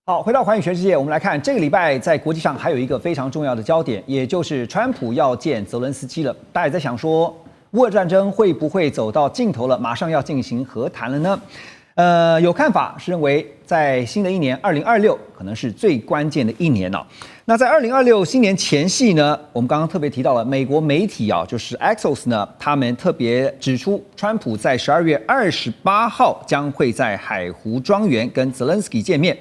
好，回到寰宇全世界，我们来看这个礼拜在国际上还有一个非常重要的焦点，也就是川普要见泽伦斯基了。大家也在想说，乌俄战争会不会走到尽头了，马上要进行和谈了呢？有看法是认为，在新的一年2026可能是最关键的一年了。那在2026新年前夕呢，我们刚刚特别提到了美国媒体就是 Axios 呢，他们特别指出，川普在12月28号将会在海湖庄园跟泽伦斯基见面。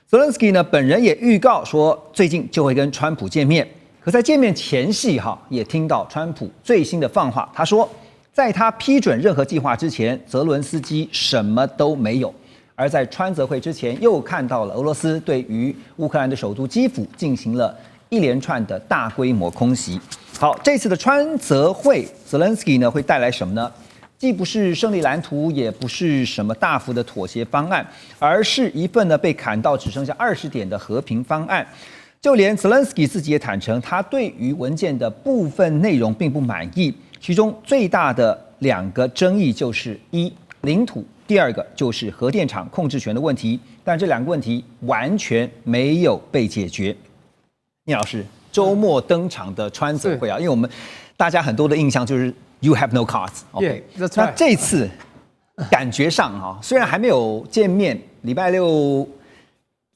泽伦斯基呢本人也预告说，最近就会跟川普见面。可在见面前夕也听到川普最新的放话，他说，在他批准任何计划之前，泽伦斯基什么都没有。而在川泽会之前，又看到了俄罗斯对于乌克兰的首都基辅进行了一连串的大规模空袭。好，这次的川泽会，泽伦斯基呢会带来什么呢？既不是胜利蓝图，也不是什么大幅的妥协方案，而是一份呢被砍到只剩下20点的和平方案。就连泽伦斯基自己也坦诚，他对于文件的部分内容并不满意，其中最大的2个争议就是一领土，第2个就是核电厂控制权的问题，但这2个问题完全没有被解决。聂老师，周末登场的川泽会因为我们大家很多的印象就是 You have no cards。OK， 那这次感觉上虽然还没有见面，礼拜6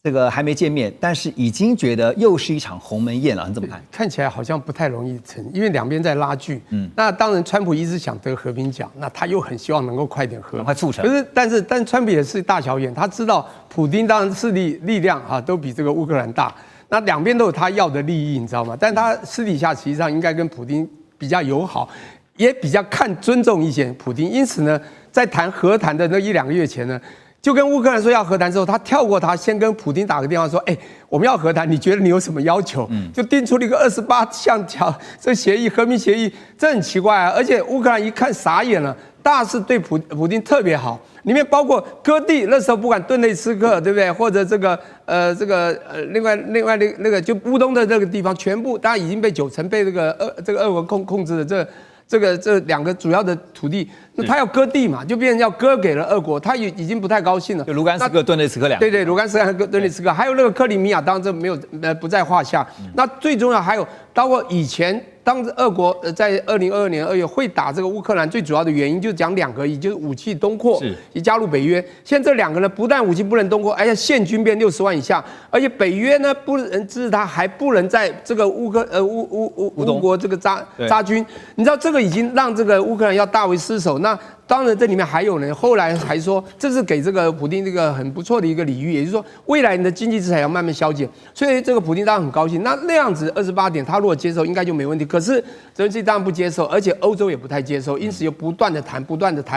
这个还没见面，但是已经觉得又是一场鸿门宴了。你怎么看？看起来好像不太容易成，因为两边在拉锯。那当然，川普一直想得和平奖，那他又很希望能够快点和，快促成。可是，但川普也是大小眼，他知道普丁当然势力量都比这个乌克兰大，那两边都有他要的利益，你知道吗？但他私底下实际上应该跟普丁比较友好，也比较尊重一些普丁。因此呢，在谈和谈的那1-2个月前呢，就跟乌克兰说要和谈之后，他跳过他，先跟普丁打个电话说：“我们要和谈，你觉得你有什么要求？”就定出了一个28项条这协议，和平协议，这很奇怪啊！而且乌克兰一看傻眼了，大是对普丁特别好，里面包括割地，那时候不管顿内茨克，对不对？或者另外那个就乌东的那个地方，全部当然已经被90%被这个俄国控制的这2个主要的土地，那他要割地嘛，就变成要割给了俄国，他已经不太高兴了。就卢甘斯克、顿内茨克2个。对，卢甘斯克、顿内茨克，还有那个克里米亚，当然这没有不在话下。那最重要还有，包括以前当俄国在2022年2月会打这个乌克兰，最主要的原因就讲2个，也就是武器东扩，也加入北约。现在这2个呢，不但武器不能东扩，而且现军变60万以下，而且北约呢不能支持他，还不能在这个乌国这个扎军。你知道这个已经让这个乌克兰要大为失守。那当然这里面还有呢，后来还说这是给这个普丁这个很不错的一个礼遇，也就是说未来你的经济制裁要慢慢消减，所以这个普丁当然很高兴。那样子28点，他如果接受应该就没问题。可是泽连斯基当然不接受，而且欧洲也不太接受，因此又不断的谈，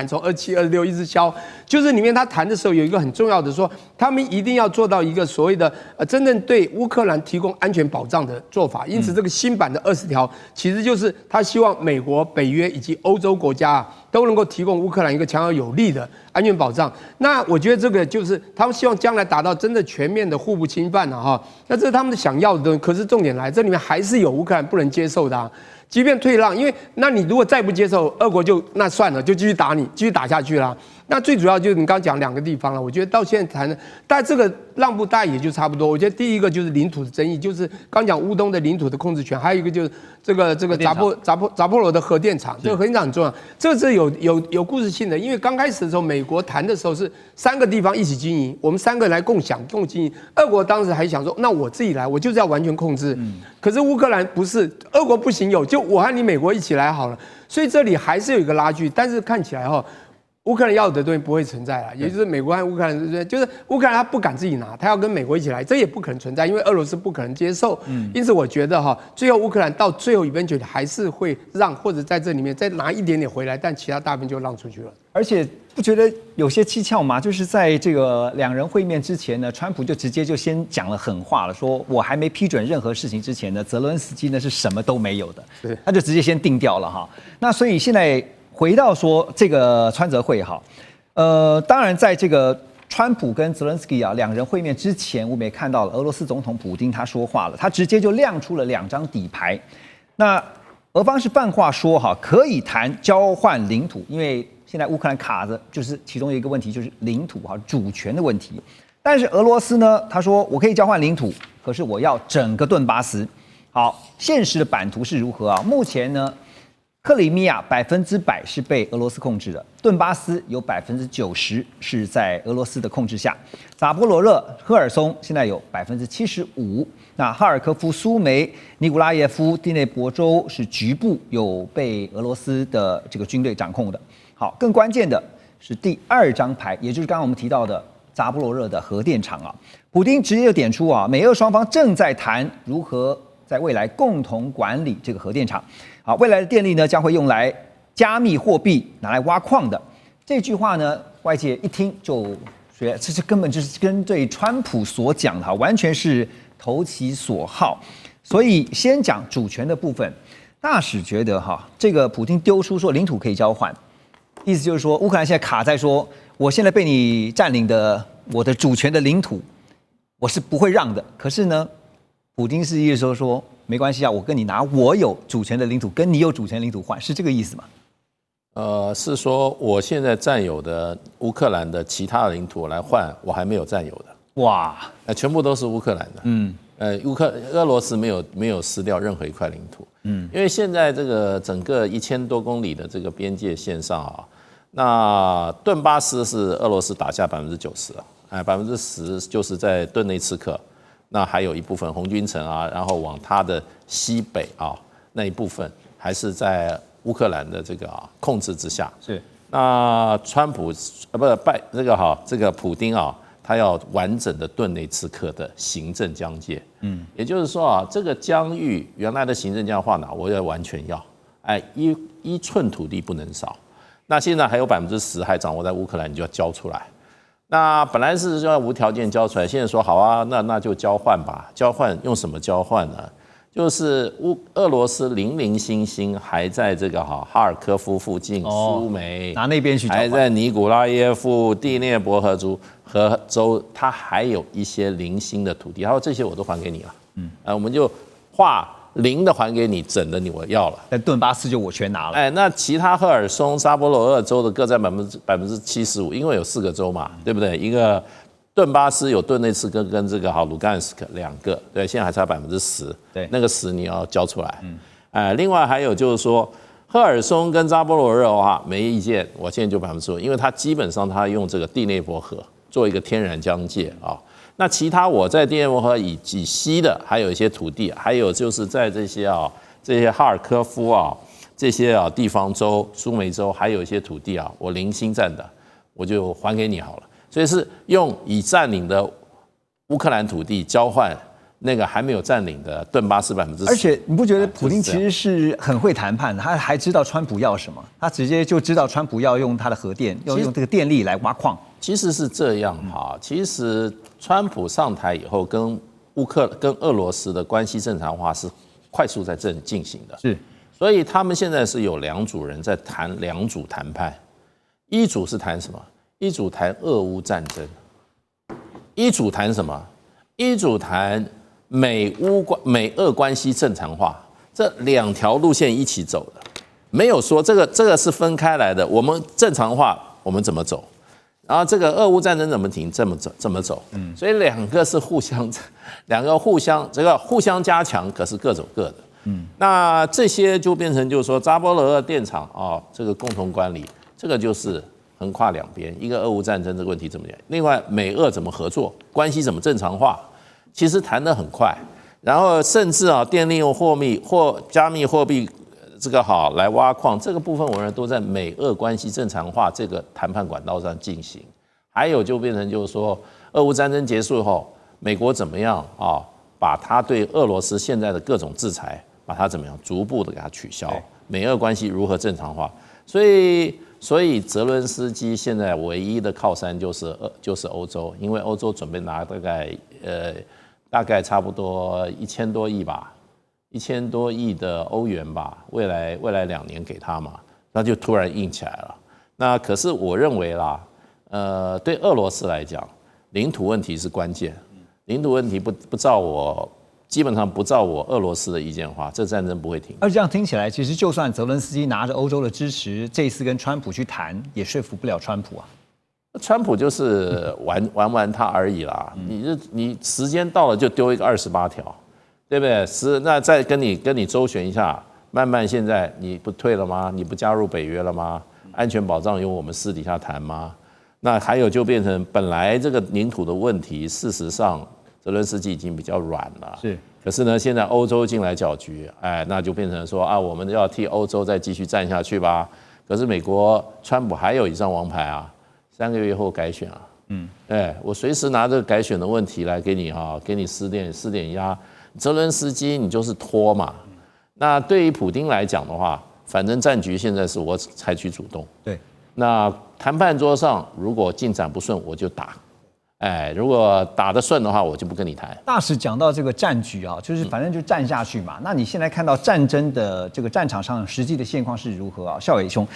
从27、26一直消。就是里面他谈的时候有一个很重要的说，他们一定要做到一个所谓的真正对乌克兰提供安全保障的做法。因此这个新版的20条其实就是他希望美国、北约以及欧洲国家都能够提供乌克兰一个强而有力的安全保障。那我觉得这个就是他们希望将来达到真的全面的互不侵犯那这是他们想要的东西。可是重点来，这里面还是有乌克兰不能接受的即便退让，因为那你如果再不接受，俄国就那算了，就继续打你，继续打下去啦。那最主要就是你刚刚讲2个地方了，我觉得到现在谈的，但这个让步大概也就差不多。我觉得第一个就是领土的争议，就是刚讲乌东的领土的控制权，还有一个就是这个扎波罗的核电厂，这个核电厂很重要，这是有故事性的。因为刚开始的时候，美国谈的时候是3个地方一起经营，我们3个人来共经营。俄国当时还想说，那我自己来，我就是要完全控制。可是乌克兰不是，俄国不行就我和你美国一起来好了。所以这里还是有一个拉锯，但是看起来乌克兰要的东西不会存在了，也就是美国和乌克兰，就是乌克兰他不敢自己拿，他要跟美国一起来，这也不可能存在，因为俄罗斯不可能接受。因此我觉得最后乌克兰到最后eventually还是会让，或者在这里面再拿一点点回来，但其他大部分就让出去了。而且不觉得有些蹊跷吗？就是在这个2人会面之前呢，川普就直接就先讲了狠话了，说我还没批准任何事情之前呢，泽伦斯基呢是什么都没有的，他就直接先定掉了那所以现在回到说这个川泽会当然在这个川普跟泽伦斯基2人会面之前，我们也看到了俄罗斯总统普丁他说话了，他直接就亮出了2张底牌。那俄方是放话说可以谈交换领土，因为现在乌克兰卡着就是其中一个问题就是领土主权的问题。但是俄罗斯呢，他说我可以交换领土，可是我要整个顿巴斯。好，现实的版图是如何啊？目前呢，克里米亚100%是被俄罗斯控制的，顿巴斯有90%是在俄罗斯的控制下，扎波罗热、赫尔松现在有75%，那哈尔科夫、苏梅、尼古拉耶夫、第聂伯州是局部有被俄罗斯的这个军队掌控的。好，更关键的是第2张牌，也就是刚刚我们提到的扎波罗热的核电厂啊，普丁直接就点出啊，美俄双方正在谈如何在未来共同管理这个核电厂。好，未来的电力呢将会用来加密货币，拿来挖矿的。这句话呢，外界一听就觉得这根本就是跟对川普所讲的，完全是投其所好。所以先讲主权的部分，大使觉得这个普丁丢出说领土可以交换，意思就是说乌克兰现在卡在说，我现在被你占领的我的主权的领土，我是不会让的。可是呢，普丁是意思说没关系啊，我跟你拿我有主权的领土跟你有主权领土换，是这个意思吗？是说我现在占有的乌克兰的其他的领土来换我还没有占有的。哇，全部都是乌克兰的。俄罗斯没有失掉任何一块领土。因为现在这个整个1000多公里的这个边界线上啊，那顿巴斯是俄罗斯打下90%啊，10%就是在顿内茨克。那还有一部分红军城啊，然后往它的西北啊那一部分还是在乌克兰的这个控制之下。是。那川普这个普丁啊，他要完整的顿内茨克的行政疆界。也就是说啊，这个疆域原来的行政疆划哪，我要完全要，一寸土地不能少。那现在还有10%还掌握在乌克兰，你就要交出来。那本来是要无条件交出来，现在说好啊，那就交换吧。交换用什么交换呢？就是俄罗斯零零星星还在这个哈尔科夫附近、苏梅拿那边去交换，还在尼古拉耶夫、第聂伯河州，它还有一些零星的土地，他说这些我都还给你了。我们就划0的还给你，整的我要了。但顿巴斯就我全拿了。那其他赫尔松、扎波罗热州的各占75%，因为有4个州嘛，对不对？一个顿巴斯有顿内茨克跟这个卢甘斯克2个，对，现在还差10%，对，那个10你要交出来。另外还有就是说，赫尔松跟扎波罗热的话没意见，我现在就5%，因为它基本上它用这个第聂伯河做一个天然疆界啊。那其他我在第聂伯河以西的还有一些土地，还有就是在这些哈尔科夫这些地方州、苏梅州还有一些土地我零星占的，我就还给你好了。所以是用已占领的乌克兰土地交换那个还没有占领的顿巴斯10%。而且你不觉得普丁其实是很会谈判的？他还知道川普要什么，他直接就知道川普要用他的核电，要用这个电力来挖矿。其实是这样其实川普上台以后，跟俄罗斯的关系正常化是快速在进行的。是，所以他们现在是有2组人在谈2组谈判，一组是谈什么？一组谈俄乌战争，一组谈什么？一组谈美俄关系正常化，这2条路线一起走的，没有说这个是分开来的。我们正常化我们怎么走，然后这个俄乌战争怎么停，这么走。所以2个是互相加强，可是各走各的。那这些就变成就是说扎波罗热电厂这个共同管理，这个就是横跨2边，一个俄乌战争这个问题怎么样？另外美俄怎么合作，关系怎么正常化？其实谈得很快，然后甚至电力用加密货币这个来挖矿，这个部分我认为都在美俄关系正常化这个谈判管道上进行。还有就变成就是说，俄乌战争结束后，美国怎么样把它对俄罗斯现在的各种制裁，把它怎么样逐步的给它取消，美俄关系如何正常化？所以泽伦斯基现在唯一的靠山就是欧洲，因为欧洲准备拿大概差不多1000多亿吧，1000多亿的欧元吧，未来2年给他嘛，那就突然硬起来了。那可是我认为啦，对俄罗斯来讲，领土问题是关键，领土问题基本上不照我俄罗斯的意见的话，这战争不会停。而这样听起来，其实就算泽伦斯基拿着欧洲的支持，这一次跟川普去谈，也说服不了川普啊。川普就是玩他而已啦。你时间到了就丢一个28条，对不对？那再跟你周旋一下，慢慢现在你不退了吗？你不加入北约了吗？安全保障由我们私底下谈吗？那还有就变成本来这个领土的问题，事实上泽伦斯基已经比较软了。是。可是呢，现在欧洲进来搅局，那就变成说啊，我们要替欧洲再继续战下去吧。可是美国川普还有一张王牌啊，3个月后改选啊。我随时拿这个改选的问题来给你给你施点压。泽伦斯基你就是拖嘛。那对于普丁来讲的话，反正战局现在是我采取主动。对。那谈判桌上如果进展不顺，我就打。如果打得顺的话，我就不跟你谈。大使讲到这个战局啊，就是反正就战下去嘛。那你现在看到战争的这个战场上实际的现况是如何啊？孝瑋兄，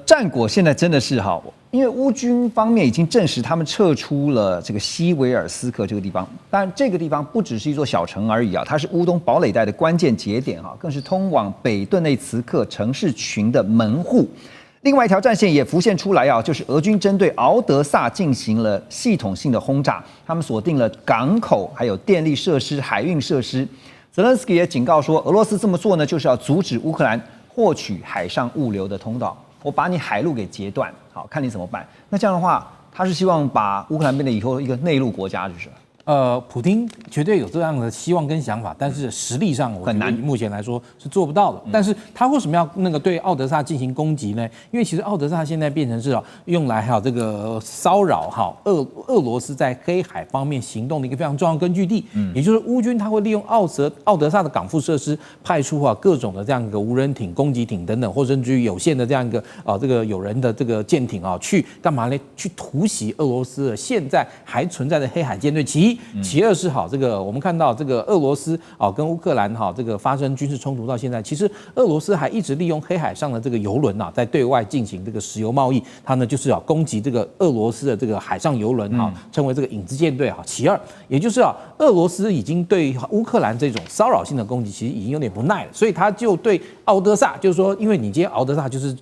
战果现在真的是因为乌军方面已经证实他们撤出了这个西维尔斯克这个地方，但这个地方不只是一座小城而已啊，它是乌东堡垒带的关键节点更是通往北顿内茨克城市群的门户。另外一条战线也浮现出来就是俄军针对敖德萨进行了系统性的轰炸，他们锁定了港口、还有电力设施、海运设施。泽连斯基也警告说，俄罗斯这么做呢，就是要阻止乌克兰获取海上物流的通道，我把你海路给截断，好看你怎么办。那这样的话，他是希望把乌克兰变得以后一个内陆国家，就是了。普丁绝对有这样的希望跟想法，但是实力上我觉得以目前来说是做不到的。但是他为什么要对奥德萨进行攻击呢？因为其实奥德萨现在变成是用来这个骚扰俄罗斯在黑海方面行动的一个非常重要的根据地。也就是乌军他会利用奥德萨的港副设施，派出各种的这样一个无人艇、攻击艇等等，或甚至于有限的这样一个这个有人的这个舰艇去干嘛呢？去突袭俄罗斯现在还存在的黑海舰队。其二是这个我们看到这个俄罗斯跟乌克兰这个发生军事冲突到现在，其实俄罗斯还一直利用黑海上的这个油轮在对外进行这个石油贸易，它呢就是攻击这个俄罗斯的这个海上油轮称为这个影子舰队其二，也就是俄罗斯已经对乌克兰这种骚扰性的攻击其实已经有点不耐了，所以他就对敖德萨就是说，因为你今天敖德萨就是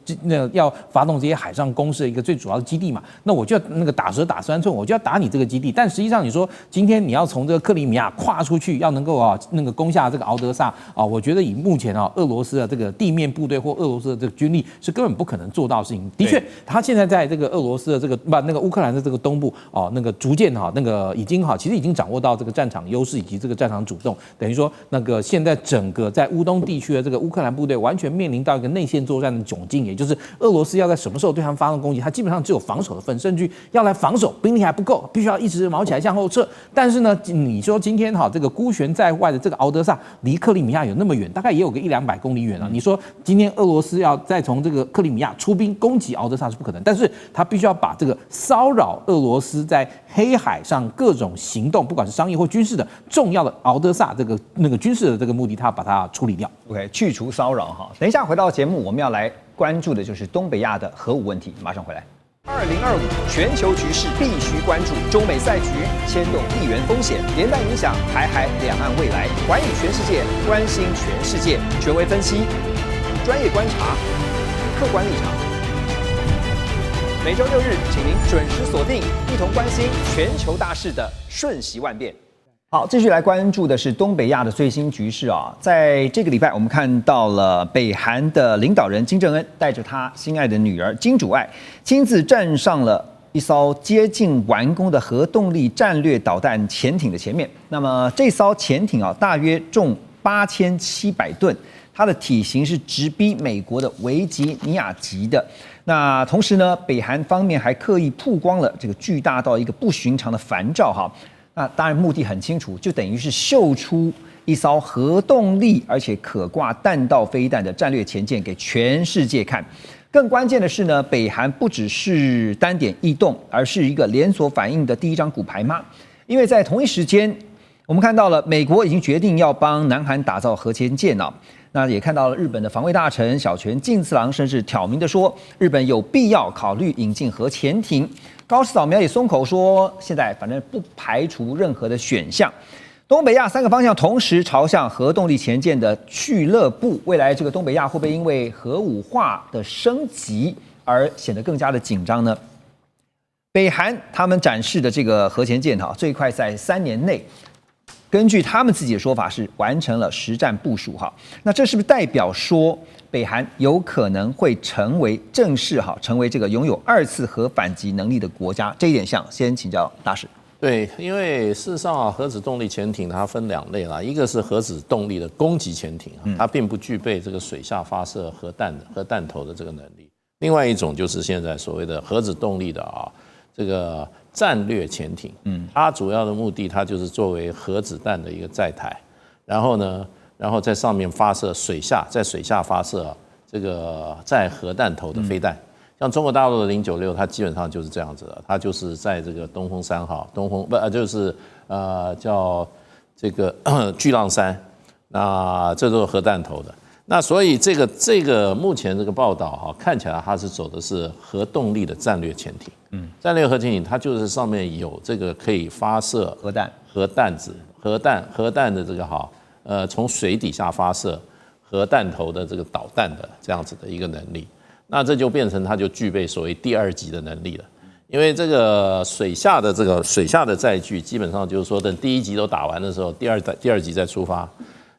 要发动这些海上攻势的一个最主要的基地嘛，那我就要那个打蛇打3寸，我就要打你这个基地，但实际上你说今天你要从这个克里米亚跨出去，要能够那个攻下这个敖德萨我觉得以目前俄罗斯的这个地面部队或俄罗斯的这个军力是根本不可能做到的事情。的确，他现在在这个俄罗斯的这个那个乌克兰的这个东部那个逐渐那个已经其实已经掌握到这个战场优势以及这个战场主动，等于说那个现在整个在乌东地区的这个乌克兰部队完全面临到一个内线作战的窘境，也就是俄罗斯要在什么时候对他们发动攻击，他基本上只有防守的份，甚至要来防守兵力还不够，必须要一直毛起来向后撤。但是呢，你说今天这个孤悬在外的这个敖德萨离克里米亚有那么远，大概也有个100-200公里远了。你说今天俄罗斯要再从这个克里米亚出兵攻击敖德萨是不可能，但是他必须要把这个骚扰俄罗斯在黑海上各种行动，不管是商业或军事的重要的敖德萨这个那个军事的这个目的，他要把它处理掉。OK， 去除骚扰等一下回到节目，我们要来关注的就是东北亚的核武问题，马上回来。2025全球局势必须关注，中美赛局牵动地缘风险，连带影响台海两岸未来。环宇全世界，关心全世界，权威分析，专业观察，客观立场。每周6日，请您准时锁定，一同关心全球大事的瞬息万变。好，继续来关注的是东北亚的最新局势在这个礼拜，我们看到了北韩的领导人金正恩带着他心爱的女儿金主爱，亲自站上了一艘接近完工的核动力战略导弹潜艇的前面。那么这艘潜艇大约重8700吨，它的体型是直逼美国的维吉尼亚级的。那同时呢，北韩方面还刻意曝光了这个巨大到一个不寻常的帆照那当然目的很清楚，就等于是秀出一艘核动力而且可挂弹道飞弹的战略潜舰给全世界看。更关键的是呢，北韩不只是单点异动，而是一个连锁反应的第一张骨牌嘛。因为在同一时间，我们看到了美国已经决定要帮南韩打造核潜舰那也看到了日本的防卫大臣小泉进次郎甚至挑明的说，日本有必要考虑引进核潜艇。高市早苗也松口说，现在反正不排除任何的选项。东北亚3个方向同时朝向核动力潜舰的俱乐部，未来这个东北亚会不会因为核武化的升级而显得更加的紧张呢？北韩他们展示的这个核潜舰哈，最快在3年内，根据他们自己的说法是完成了实战部署哈。那这是不是代表说北韩有可能会成为正式成为这个拥有2次核反击能力的国家？这一点先请教大使。对，因为事实上核子动力潜艇它分2类啦，一个是核子动力的攻击潜艇，它并不具备这个水下发射核弹头的这个能力。另外一种就是现在所谓的核子动力的这个战略潜艇，它主要的目的它就是作为核子弹的一个载台，然后在上面发射在水下发射这个载核弹头的飞弹。像中国大陆的096，它基本上就是这样子的，它就是在这个东风3号，就是叫这个巨浪3，那这都是核弹头的。那所以这个目前这个报道看起来它是走的是核动力的战略潜艇，战略核潜艇它就是上面有这个可以发射核弹的这个从水底下发射核弹头的这个导弹的这样子的一个能力。那这就变成它就具备所谓第2级的能力了，因为这个水下的载具基本上就是说等第1级都打完的时候，第二级再出发。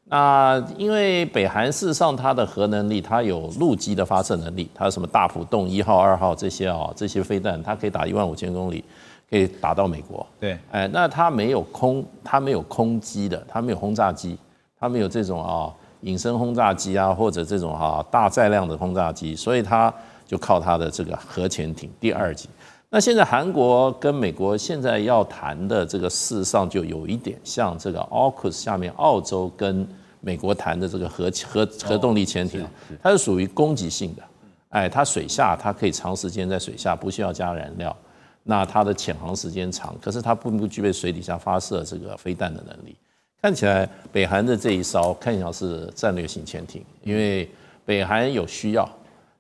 那因为北韩事实上它的核能力，它有陆基的发射能力，它有什么大浦洞1号、2号这些飞弹，它可以打15000公里，可以打到美国。对，那它没有空机的，它没有轰炸机，它没有这种隐身轰炸机或者这种大载量的轰炸机，所以它就靠它的这个核潜艇第2级。那现在韩国跟美国现在要谈的这个事实上就有一点像这个 AUKUS 下面澳洲跟美国谈的这个核动力潜艇，它是属于攻击性的，它水下它可以长时间在水下不需要加燃料，那它的潜航时间长，可是它不具备水底下发射这个飞弹的能力。看起来北韩的这一艘看起来是战略性潜艇，因为北韩有需要，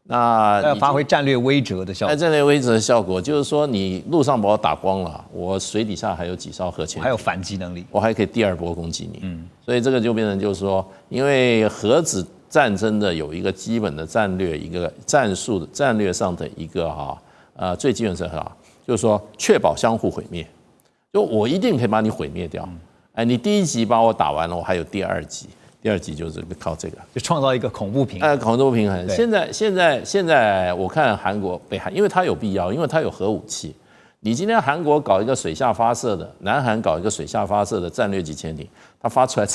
那要发挥战略威慑的效果。战略威慑的效果就是说，你陆上把我打光了，我水底下还有几艘核潜艇，还有反击能力，我还可以第2波攻击你。所以这个就变成就是说，因为核子战争的有一个基本的战略，一个战术的战略上的一个最基本是就是说确保相互毁灭，就我一定可以把你毁灭掉。你第1级把我打完了，我还有第2级，第2级就是靠这个，就创造一个恐怖平衡。恐怖平衡。现在我看北韩，因为它有必要，因为它有核武器。你今天韩国搞一个水下发射的，南韩搞一个水下发射的战略级潜艇，它发出来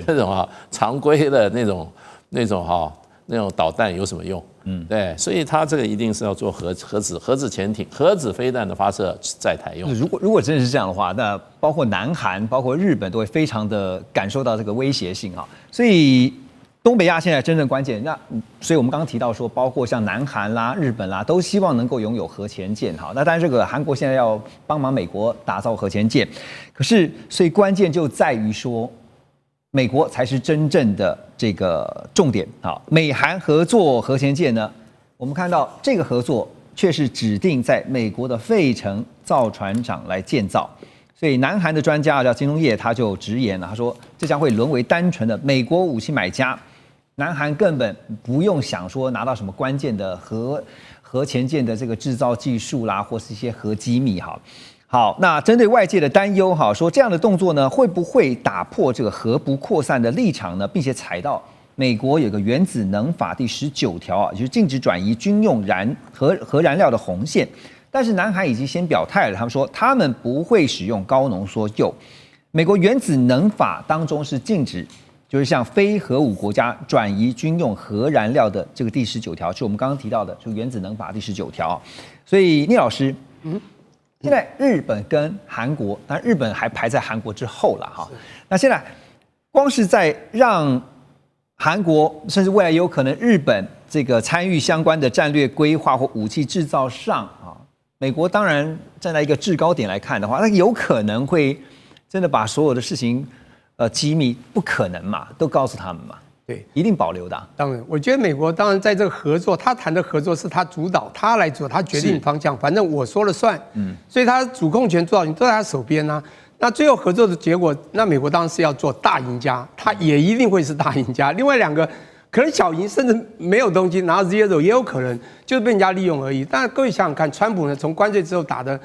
那种常规的那种导弹有什么用？对，所以它这个一定是要做核子潜艇、核子飞弹的发射载台用。如果真的是这样的话，那包括南韩、包括日本都会非常的感受到这个威胁性所以东北亚现在真正关键，所以我们刚刚提到说，包括像南韩啦、日本啦，都希望能够拥有核潜舰那当然这个韩国现在要帮忙美国打造核潜舰，可是所以关键就在于说，美国才是真正的这个重点美韩合作核潜舰呢，我们看到这个合作却是指定在美国的费城造船厂来建造，所以南韩的专家叫金东业，他就直言了，他说这将会沦为单纯的美国武器买家，南韩根本不用想说拿到什么关键的核潜舰的这个制造技术啦，或是一些核机密好，那针对外界的担忧说这样的动作呢，会不会打破这个核不扩散的立场呢？并且踩到美国有个原子能法第19条就是禁止转移军用核燃料的红线。但是南韩已经先表态了，他们说他们不会使用高浓缩铀。美国原子能法当中是禁止，就是向非核武国家转移军用核燃料的这个第19条，是我们刚刚提到的这个原子能法第19条。所以聂老师，现在日本跟韩国，当然日本还排在韩国之后了那现在光是在让韩国，甚至未来有可能日本这个参与相关的战略规划或武器制造上美国当然站在一个制高点来看的话，那有可能会真的把所有的事情机密，不可能嘛，都告诉他们嘛。对，一定保留的当然，我觉得美国当然在这个合作，他谈的合作是他主导，他来做，他决定方向，反正我说了算。所以他主控权、主导权都在他手边那最后合作的结果，那美国当然是要做大赢家，他也一定会是大赢家。另外2个可能小型甚至没有东西，然后 zero 也有可能就是被人家利用而已。但各位想想看，川普呢从关税之后打的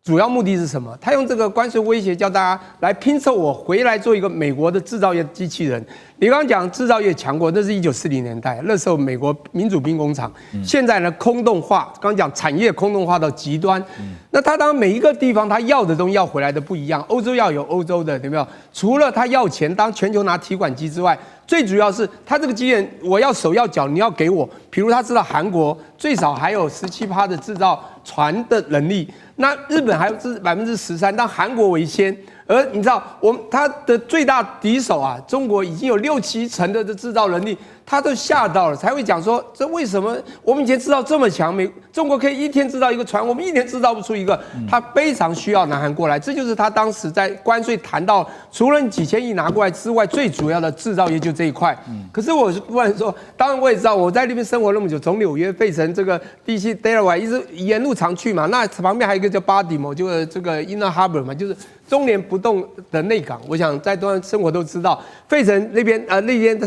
主要目的是什么？他用这个关税威胁叫大家来拼凑我回来做一个美国的制造业机器人。你刚刚讲制造业强国，那是1940年代，那时候美国民主兵工厂。现在呢，空洞化，刚刚讲产业空洞化到极端。那他当然每一个地方他要的东西要回来的不一样，欧洲要有欧洲的，有没有？除了他要钱，当全球拿提款机之外，最主要是他这个机器人，我要手要脚，你要给我。比如他知道韩国最少还有17%的制造船的能力，那日本还有13%，但韩国为先。而你知道，他的最大敌手啊，中国已经有6-7成的制造能力，他都吓到了，才会讲说，这为什么我们以前制造这么强，中国可以一天制造一个船，我们一年制造不出一个，他非常需要南韩过来，这就是他当时在关税谈到，除了几千亿拿过来之外，最主要的制造业就这一块。可是我是不然说，当然我也知道，我在那边生活那么久，从纽约、费城这个 DC Delaware 一直沿路常去嘛，那旁边还有一个叫Baltimore，就是这个 Inner Harbor 嘛，就是中联不动的内港，我想在东岸生活都知道，费城那边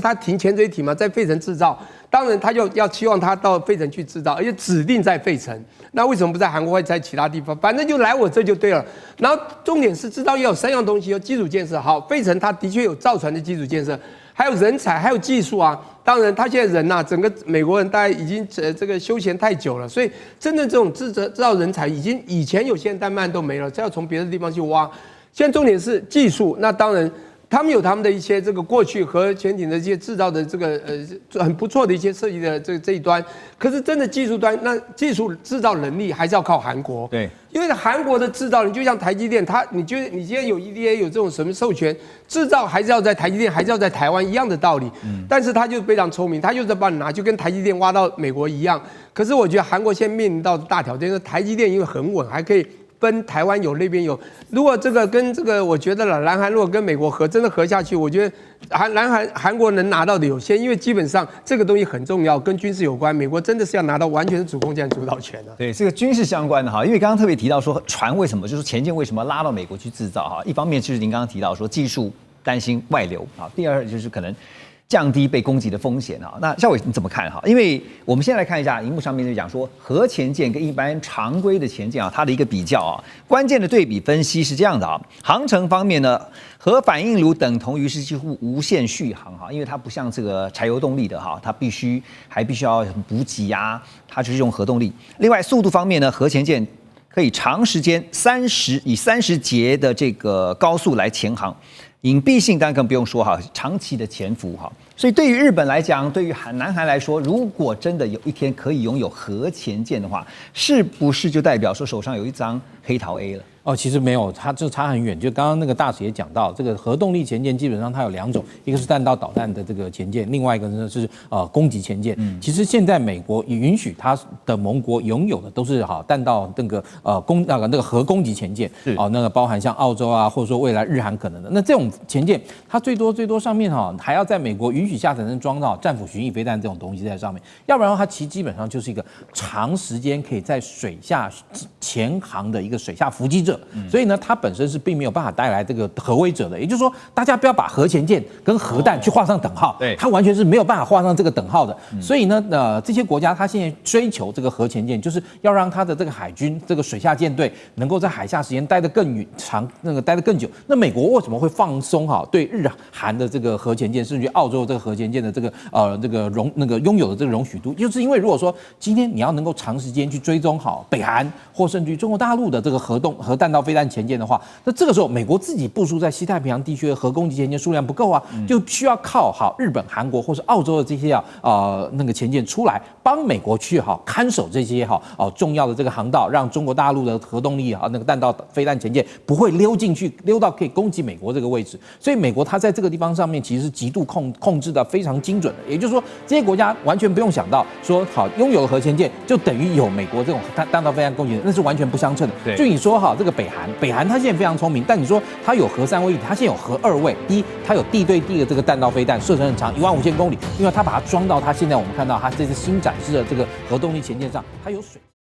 他停潜水艇嘛，在费城制造，当然他就要期望他到费城去制造，而且指定在费城。那为什么不在韩国或在其他地方？反正就来我这就对了。然后重点是制造业有3样东西，有基础建设。好，费城它的确有造船的基础建设，还有人才，还有技术啊。当然，他现在人呐，整个美国人大概已经这个休闲太久了，所以真正这种制造人才已经以前有些但慢都没了，这要从别的地方去挖。现在重点是技术，那当然他们有他们的一些这个过去核潜艇的这些制造的这个很不错的一些设计的这一端，可是真的技术端，那技术制造能力还是要靠韩国。对，因为韩国的制造，你就像台积电，你觉得你今天有 EDA 有这种什么授权，制造还是要在台积电，还是要在台湾一样的道理。但是他就非常聪明，他就是帮你拿，就跟台积电挖到美国一样。可是我觉得韩国现在面临到的大挑战是台积电因为很稳，还可以分台湾有那边有。如果这个跟这个，我觉得了，南韩如果跟美国合，真的合下去，我觉得韩国能拿到的有限，因为基本上这个东西很重要，跟军事有关，美国真的是要拿到完全是主控权、主导权的。对，这个军事相关的哈，因为刚刚特别提到说船为什么就是前舰为什么拉到美国去制造哈，一方面就是您刚刚提到说技术担心外流啊，第二就是可能降低被攻击的风险啊。那孝瑋你怎么看哈？因为我们先来看一下荧幕上面就讲说核潜舰跟一般常规的潜舰啊，它的一个比较啊，关键的对比分析是这样的啊。航程方面呢，核反应炉等同于是几乎无限续航哈，因为它不像这个柴油动力的哈，它还必须要补给啊，它就是用核动力。另外速度方面呢，核潜舰可以长时间以30节的这个高速来潜航。隐蔽性当然更不用说哈，长期的潜伏哈，所以对于日本来讲，对于南韩来说，如果真的有一天可以拥有核潜舰的话，是不是就代表说手上有一张黑桃 A 了？哦，其实没有，它就差很远。就刚刚那个大使也讲到，这个核动力潜舰基本上它有2种，一个是弹道导弹的这个潜舰，另外一个呢是攻击潜舰。其实现在美国也允许它的盟国拥有的都是弹道那个那个核攻击潜舰，那个包含像澳洲啊，或者说未来日韩可能的。那这种潜舰，它最多上面还要在美国允许下才能装到战斧巡弋飞弹这种东西在上面，要不然它基本上就是一个长时间可以在水下潜航的一个水下伏击者。所以呢，它本身是并没有办法带来这个核威慑的，也就是说，大家不要把核潜舰跟核弹去画上等号，对，它完全是没有办法画上这个等号的。所以呢，这些国家它现在追求这个核潜舰，就是要让它的这个海军这个水下舰队能够在海下时间待得更长，待得更久。那美国为什么会放松对日韩的这个核潜舰，甚至于澳洲这个核潜舰的这个拥有的这个容许度，就是因为如果说今天你要能够长时间去追踪北韩或甚至于中国大陆的这个核弹道飞弹潜舰的话，那这个时候美国自己部署在西太平洋地区的核攻击潜舰数量不够啊，就需要靠日本、韩国或是澳洲的这些那个潜舰出来帮美国去看守这些重要的这个航道，让中国大陆的核动力那个弹道飞弹潜舰不会溜进去，溜到可以攻击美国这个位置。所以美国它在这个地方上面其实是极度控制的非常精准的，也就是说这些国家完全不用想到说拥有了核潜舰就等于有美国这种弹道飞弹攻击，那是完全不相称的。就你说这个北韩它现在非常聪明，但你说它有核3位一体，它现在有核2位。第一，它有地对地的这个弹道飞弹，射程很长，15000公里。另外，它把它装到它现在我们看到它这次新展示的这个核动力潜舰上，它有水。